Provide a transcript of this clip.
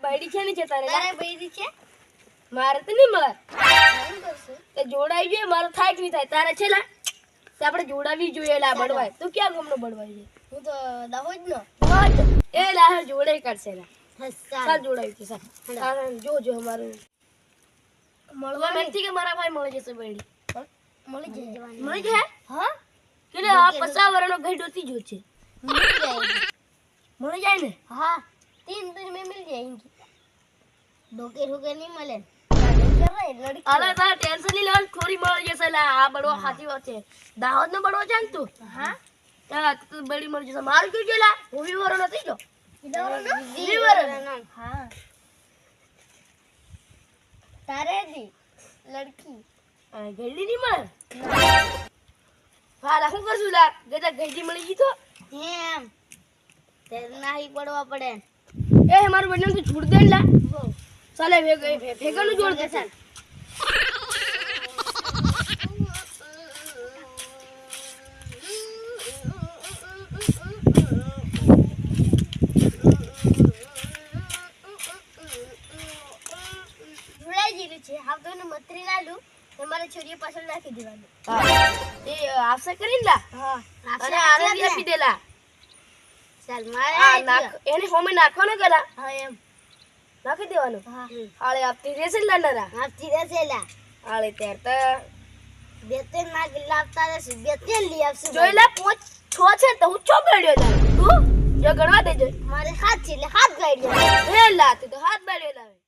બાયડી છે ને છે તારે તારે બૈરી છે મારે તો નહીં મળે શું કરશું તે જોડાઈ જોઈએ મારો થાય કે નહીં થાય તારે છે લા તે આપણે જોડાવી જોઈએ લા બળવાય તું ક્યાં ગમનો બળવાય છે હું તો દાહોદ નો એ લા જોડાઈ કરશે લા હસતા સાલ જોડાવી છે સાલ જો જો અમારું મળવા નથી કે મારા ભાઈ મળી જશે બાયડી મળી જવાની મળી જાય હા કે આ 50 વર્ષનો ગઈડોતી જો છે मिल जाएगी મળી જાય ને हाँ 3 दिन में मिल जाएंगी धोखे धोखे नहीं मिले અરે તારે ટેન્શન નહીં લેવાનું થોડી મળી જશે લા આ બળવા ખાતી વાત છે દાહોદ નો બળવો છે ને તું हाँ ત્યાં તું બળી મળી જશે મારું કયું છે લા હું વિવરો નથી જો हाँ तारे दी लड़की ગઈડી નહીં મળે હા શું કરશું લા ગજા ગઈડી મળી ગઈ તો એમ તેના ही પડવા પડે એ મારું બંને તું છોડ દે ને લા ચાલે ભેગાનું જોડ દે ચાલ જોડાઈ ગયેલું છે હા તો મતરી લાલું તમારે છોરીએ પાછળ નાખી દેવાનું એ આપશે કરીને લા હા અને આનંદ આપી દે લા ચાલ મારે આ નાખ એને હોમે નાખવાનો કેલા હા એમ નાખી દેવાનું હા આળે આપતી રહેશે ને લાનારા આપતી રહેશેલા આળે ત્યાર તો બે ત્રણ ના લાવતા રહેશે બે ત્રણ લઈ આવશે જોઈ લા 5 6 છે તો હું ચો બેડ્યો લા તું જો ગણવા દેજો મારે હાથ છે એટલે હાથ ગાડી હે લા તું તો હાથ બેડ્યો લાવે